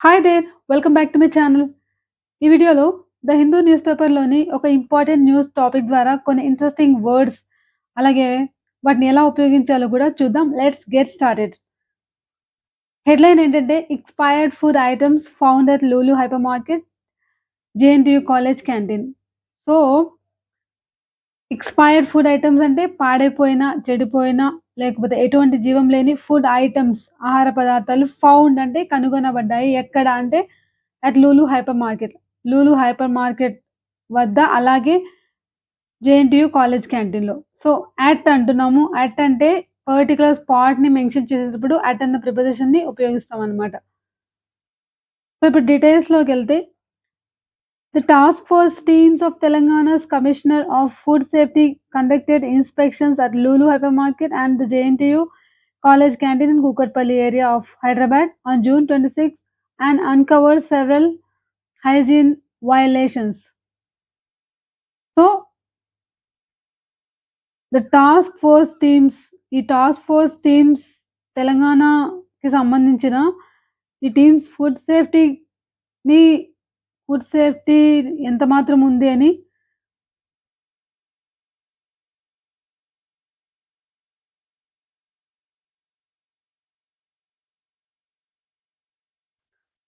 Hi there! Welcome back to my channel. ఈ వీడియోలో 'the Hindu' news పేపర్‌లోని ఒక ఇంపార్టెంట్ న్యూస్ టాపిక్ ద్వారా కొన్ని ఇంట్రెస్టింగ్ వర్డ్స్, అలాగే వాటిని ఎలా ఉపయోగించాలో కూడా చూద్దాం. Let's get started. హెడ్‌లైన్ ఏంటంటే expired food items found at Lulu hyper market, JNTU college canteen. So, expired food items అంటే పాడైపోయిన, చెడిపోయిన లేకపోతే ఎటువంటి జీవం లేని ఫుడ్ ఐటెమ్స్ ఆహార పదార్థాలు ఫౌండ్ అంటే కనుగొనబడ్డాయి. ఎక్కడ అంటే at Lulu hyper market. Lulu hyper market వద్ద అలాగే జేఎన్‌టీయూ కాలేజ్ క్యాంటీన్‌లో. సో, అట్ అంటున్నాము. అట్ అంటే పర్టిక్యులర్ స్పాట్‌ని మెన్షన్ చేసేటప్పుడు అట్ అన్న ప్రిపోజిషన్‌ని ఉపయోగిస్తామనమాట. సో, ఇప్పుడు డీటెయిల్స్‌లోకెళ్తే the task force teams of Telangana's Commissioner of Food Safety conducted inspections at Lulu Hypermarket and the JNTU College Canteen in Kukatpalli area of Hyderabad on June 26 and uncovered several hygiene violations. So, the task force teams, ఈ task force teams తెలంగాణకి సంబంధించిన ఈ teams food safety ఎంత మాత్రం ఉంది అని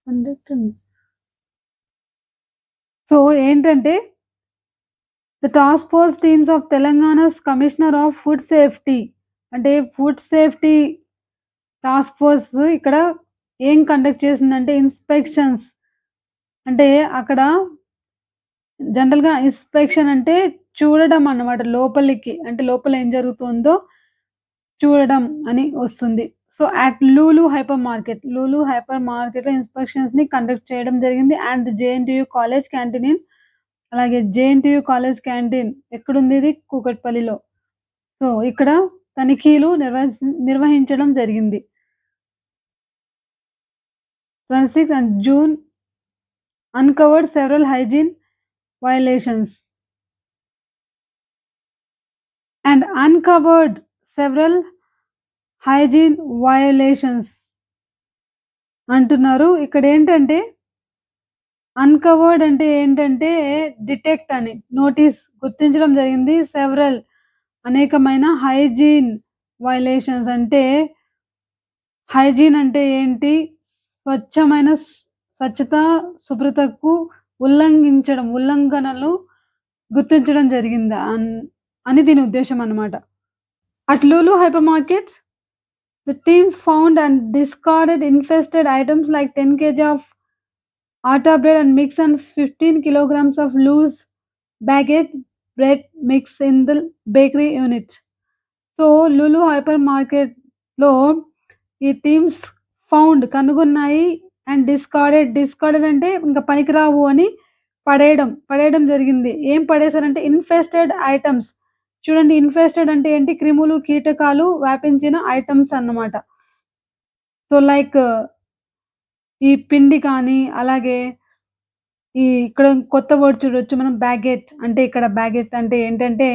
conduct so ఏంటంటే the task force teams of Telangana's commissioner of food safety అంటే ఫుడ్ సేఫ్టీ టాస్క్ ఫోర్స్ ఇక్కడ ఏం కండక్ట్ చేసిందంటే ఇన్స్పెక్షన్స్ అంటే అక్కడ జనరల్‌గా ఇన్స్పెక్షన్ అంటే చూడడం అన్నమాట లోపలికి. అంటే లోపల ఏం జరుగుతుందో చూడడం అని వస్తుంది. సో, అట్ లూలు హైపర్ మార్కెట్‌లో ఇన్స్పెక్షన్స్‌ని కండక్ట్ చేయడం జరిగింది. అండ్ జేఎన్‌టీయూ కాలేజ్ క్యాంటీన్ అలాగే జేఎన్‌టీయూ కాలేజ్ క్యాంటీన్ ఎక్కడుంది ఇది? కూకట్పల్లిలో. సో, ఇక్కడ తనిఖీలు నిర్వహించడం జరిగింది. 26 and June uncovered several hygiene violations and uncovered several hygiene violations అంటున్నారు. ఇక్కడేంటంటే అన్‌కవర్డ్ అంటే ఏంటంటే డిటెక్ట్ అని గుర్తించడం జరిగింది. సెవరల్ అనేకమైన హైజీన్ వయలేషన్స్ అంటే హైజీన్ అంటే ఏంటి? స్వచ్ఛమైన స్వచ్ఛత, శుభ్రతకు ఉల్లంఘనలు గుర్తించడం జరిగింది అని దీని ఉద్దేశ్యం అన్నమాట. At Lulu hyper market the teams found and discarded infested items like 10 kg of atta bread and mix and 15 kilograms of loose baguette bread mix in the bakery unit. So, Lulu hyper మార్కెట్‌లో ఈ టీమ్స్ కనుగొన్నాయి అండ్ డిస్కార్డెడ్ అంటే ఇంక పనికిరావు అని పడేయడం జరిగింది. ఏం పడేసారంటే infested items. చూడండి ఇన్ఫెస్టెడ్ అంటే ఏంటి? క్రిములు, కీటకాలు వ్యాపించిన ఐటెమ్స్ అన్నమాట. సో, లైక్ ఈ పిండి కానీ, అలాగే ఇక్కడ కొత్త వర్డ్ చూడొచ్చు మనం బాగెట్. అంటే ఇక్కడ బాగెట్ అంటే ఏంటంటే,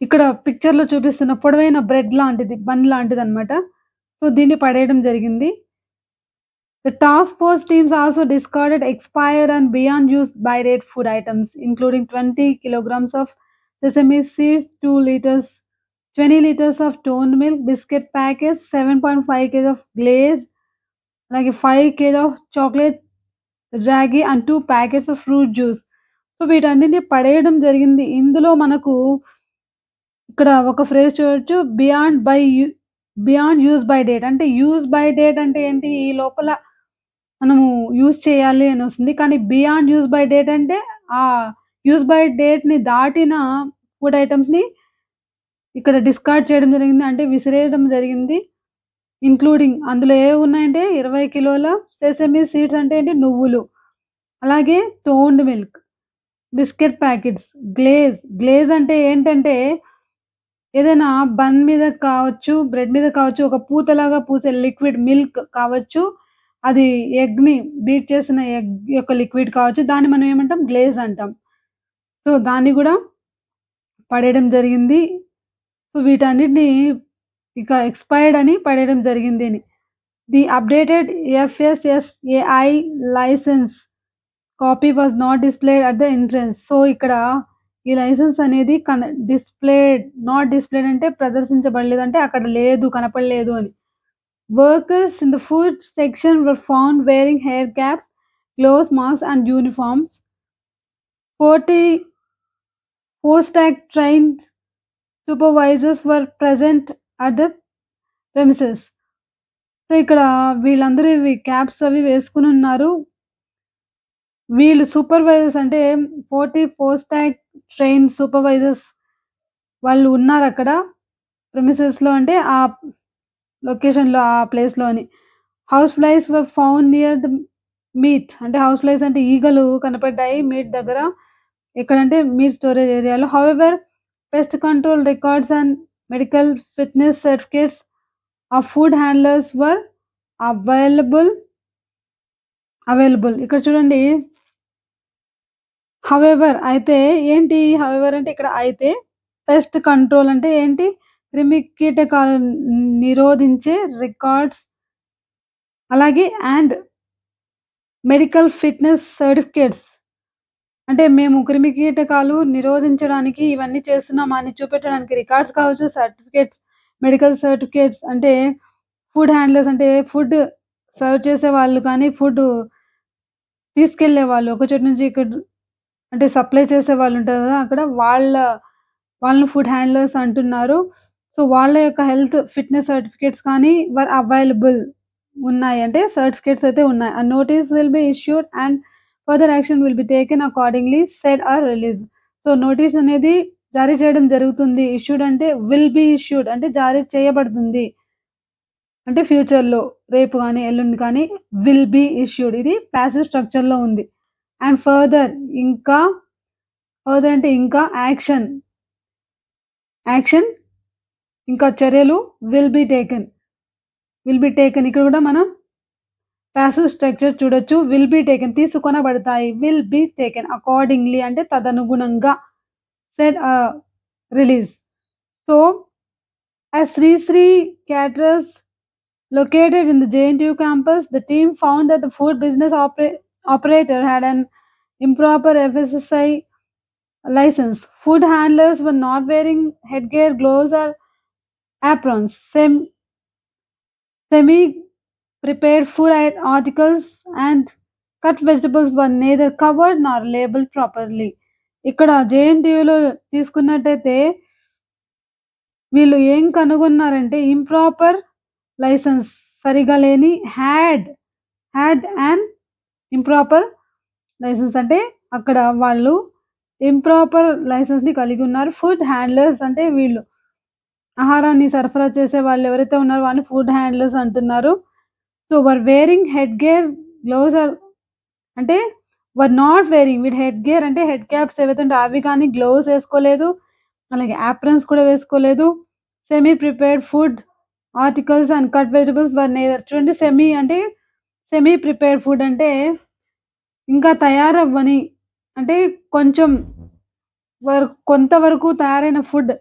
ఇక్కడ పిక్చర్‌లో చూపిస్తున్న పొడవైన బ్రెడ్ లాంటిది, బన్ లాంటిదన్నమాట. సో, దీన్ని పడేయడం జరిగింది. The task force teams also discarded expired and beyond use by date food items, including 20 kilograms of sesame seeds, 2 liters, 20 liters of toned milk, biscuit packets, 7.5 kg of glaze, అలాగే 5 kg of chocolate రాగి and 2 packets of fruit juice. So, వీటన్నిటిని పడేయడం జరిగింది. ఇందులో మనకు ఇక్కడ ఒక phrase చూడొచ్చు. బియాండ్ యూజ్ బై డేట్ అంటే యూజ్ బై డేట్ అంటే ఏంటి? ఈ లోపల మనము యూజ్ చేయాలి అని వస్తుంది. కానీ బియాండ్ యూజ్ బై డేట్ అంటే ఆ యూజ్ బై డేట్‌ని దాటిన ఫుడ్ ఐటెమ్స్‌ని ఇక్కడ డిస్కార్డ్ చేయడం జరిగింది. అంటే విసిరేయడం జరిగింది. ఇంక్లూడింగ్ అందులో ఏవున్నాయంటే 20 కిలోల సెసమి సీడ్స్ అంటే ఏంటి? నువ్వులు. అలాగే toned milk, biscuit packets, glaze అంటే ఏంటంటే ఏదైనా బన్ మీద కావచ్చు, బ్రెడ్ మీద కావచ్చు, ఒక పూతలాగా పూసే లిక్విడ్ మిల్క్ కావచ్చు. అది ఎగ్‌ని బీట్ చేసిన ఎగ్ యొక్క లిక్విడ్ కావచ్చు. దాన్ని మనం ఏమంటాం? గ్లేజ్ అంటాం. సో, దాన్ని గూడా పడేయడం జరిగింది. సో, వీటన్నిటిని ఇక ఎక్స్‌పైర్డ్ అని పడేయడం జరిగింది అని. The updated FSSAI license copy was not displayed at the entrance. So, ఇక్కడ ఈ లైసెన్స్ అనేది నాట్ డిస్‌ప్లేడ్ అంటే ప్రదర్శించబడలేదు. అంటే అక్కడ లేదు, కనపడలేదు అని. Workers in the food section were found wearing hair caps, gloves, masks and uniforms. 40 post-act trained supervisors were present at the premises. So, ఇక్కడ వీళ్ళందరూ ఇవి క్యాప్స్ అవి వేసుకొనున్నారు. వీళ్ళు సూపర్వైజర్స్ అంటే 40 పోస్ట్-యాక్ట్ ట్రైన్డ్ సూపర్వైజర్స్ వాళ్ళు ఉన్నారక్కడ. ప్రిమిసెస్‌లో అంటే ఆ లొకేషన్‌లో, ఆ ప్లేస్‌లోని. House flies were found near the meat. అంటే హౌస్ ఫ్లైస్ అంటే ఈగలు కనపడ్డాయి మీట్ దగ్గర. ఎక్కడంటే మీట్ స్టోరేజ్ ఏరియాలో. However pest control records and medical fitness certificates of food handlers were available. ఇక్కడ చూడండి. హౌఎవర్ అయితే ఏంటి? హౌఎవర్ అంటే ఇక్కడ అయితే పెస్ట్ కంట్రోల్ అంటే ఏంటి? క్రిమికీటకాలను నిరోధించే రికార్డ్స్ అలాగే అండ్ మెడికల్ ఫిట్‌నెస్ సర్టిఫికేట్స్. అంటే మేము క్రిమికీటకాలు నిరోధించడానికి ఇవన్నీ చేస్తున్నాం అని చూపెట్టడానికి రికార్డ్స్ కావచ్చు, సర్టిఫికేట్స్, మెడికల్ సర్టిఫికేట్స్ అంటే ఫుడ్ హ్యాండ్లర్స్ అంటే ఫుడ్ సర్వ్ చేసేవాళ్ళు కానీ, ఫుడ్ తీసుకెళ్ళేవాళ్ళు ఒక చోటు నుంచి ఇక్కడ అంటే సప్లై చేసేవాళ్ళు ఉంటారు కదా! అక్కడ వాళ్ళని ఫుడ్ హ్యాండ్లర్స్ అంటున్నారు. సో, వాళ్ళ యొక్క హెల్త్ ఫిట్‌నెస్ సర్టిఫికేట్స్ కానీ వర్ అవైలబుల్ ఉన్నాయి. అంటే సర్టిఫికేట్స్ అయితే ఉన్నాయి. ఆ notice will be issued and further action will be taken accordingly said or release. So, notice అనేది జారీ చేయడం జరుగుతుంది. ఇష్యూడ్ అంటే విల్ బి ఇష్యూడ్ అంటే జారీ చేయబడుతుంది. అంటే ఫ్యూచర్‌లో రేపు గాని, ఎల్లుండి కానీ విల్ బి ఇష్యూడ్ ఇది పాసివ్ స్ట్రక్చర్‌లో ఉంది. అండ్ ఫర్దర్ అంటే ఇంకా యాక్షన్ ఇంకా చర్యలు విల్ బి టేకెన్ ఇక్కడ కూడా మనం పాసివ్ స్ట్రక్చర్ చూడొచ్చు. విల్ బి టేకెన్ తీసుకొనబడతాయి. విల్ బి టేకెన్ అకార్డింగ్‌లీ అంటే తదనుగుణంగా. Said release. So, as Sri Caterers located in the JNTU campus, the team found that the food business operator had an improper FSSAI license. Food handlers were not wearing headgear, gloves or aprons. Semi-prepared food articles and cut vegetables were neither covered nor labeled properly. ఇక్కడ జేఎన్టీయూలో తీసుకున్నట్టయితే వీళ్ళు ఏం కనుగొన్నారంటే improper licence సరిగా లేని had and improper licence అంటే అక్కడ వాళ్ళు improper లైసెన్స్‌ని కలిగి ఉన్నారు. ఫుడ్ హ్యాండ్లర్స్ అంటే వీళ్ళు ఆహారాన్ని సరఫరా చేసే వాళ్ళు ఎవరైతే ఉన్నారో వాళ్ళని ఫుడ్ హ్యాండ్లర్స్ అంటున్నారు. సో, వర్ వేరింగ్ హెడ్‌గేర్, గ్లోవ్స్ అంటే వర్ నాట్ వేరింగ్ విత్ హెడ్‌గేర్ అంటే హెడ్ క్యాప్స్ ఏవైతే ఉంటాయో అవి కానీ గ్లోవ్స్ వేసుకోలేదు. అలాగే యాప్రన్స్ కూడా వేసుకోలేదు. Semi prepared food articles and cut vegetables were neither. చూడండి అంటే సెమీ ప్రిపేర్డ్ ఫుడ్ అంటే ఇంకా తయారవ్వని అంటే కొంతవరకు తయారైన ఫుడ్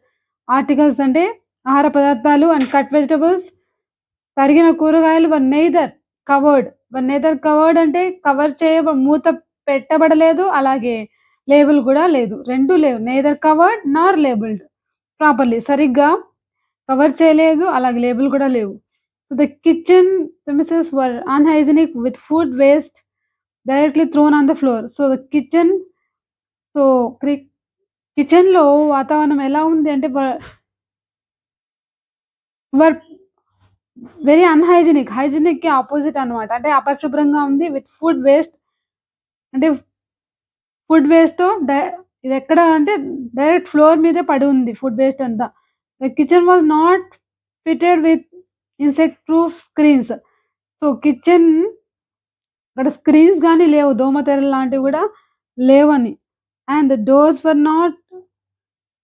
ఆర్టికల్స్ అంటే ఆహార పదార్థాలు అండ్ కట్ వెజిటబుల్స్ తరిగిన కూరగాయలు వర్ నెయిదర్ కవర్డ్ అంటే మూత పెట్టబడలేదు. అలాగే లేబుల్ కూడా లేదు. 2 లేవు. Neither covered nor labelled properly సరిగ్గా కవర్ చేయలేదు. అలాగే లేబుల్ కూడా లేవు. So, the kitchen premises were unhygienic with food waste directly thrown on the floor. So, కిచెన్‌లో వాతావరణం ఎలా ఉంది అంటే వర్ వెరీ అన్‌హైజీనిక్. హైజీనిక్‌కి అపోజిట్ అన్నమాట. అంటే అపరిశుభ్రంగా ఉంది. విత్ ఫుడ్ వేస్ట్ అంటే ఫుడ్ వేస్ట్‌తో ఇదెక్కడ అంటే డైరెక్ట్ ఫ్లోర్ మీదే పడి ఉంది ఫుడ్ వేస్ట్ అంతా. The kitchen was not fitted with insect proof screens. So, అక్కడ స్క్రీన్స్ గానీ లేవు. దోమతెరలు లాంటివి కూడా లేవని. And the doors were not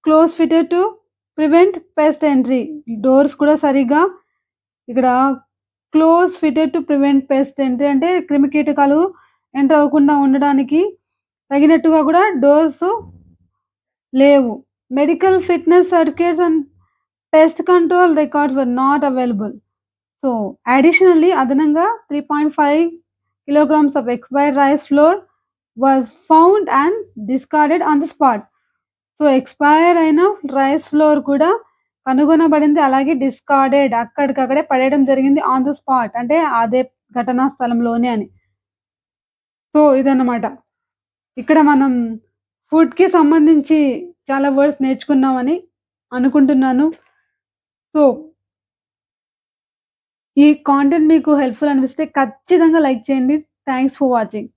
close fitted to prevent pest entry. Doors కూడా సరిగ్గా ఇక్కడ close fitted to prevent pest entry అంటే క్రిమికీటకాలు ఎంటర్ అవ్వకుండా ఉండడానికి తగినట్టుగా కూడా డోర్స్ లేవు. Medical fitness certificates and pest control records were not available. So, additionally అదనంగా 3.5 kilograms of expired rice flour was found and discarded on the spot. So, expire అయిన rice flour కూడా కనుగొనబడింది. అలాగే డిస్కార్డెడ్ అక్కడికక్కడే పడేయడం జరిగింది ఆన్ ద స్పాట్ అంటే అదే ఘటనా స్థలంలోనే అని. సో, ఇదన్నమాట. ఇక్కడ మనం ఫుడ్‌కి సంబంధించి చాలా వర్డ్స్ నేర్చుకున్నామని అనుకుంటున్నాను. సో, ఈ కాంటెంట్ మీకు హెల్ప్‌ఫుల్ అనిపిస్తే ఖచ్చితంగా లైక్ చేయండి. Thanks for watching.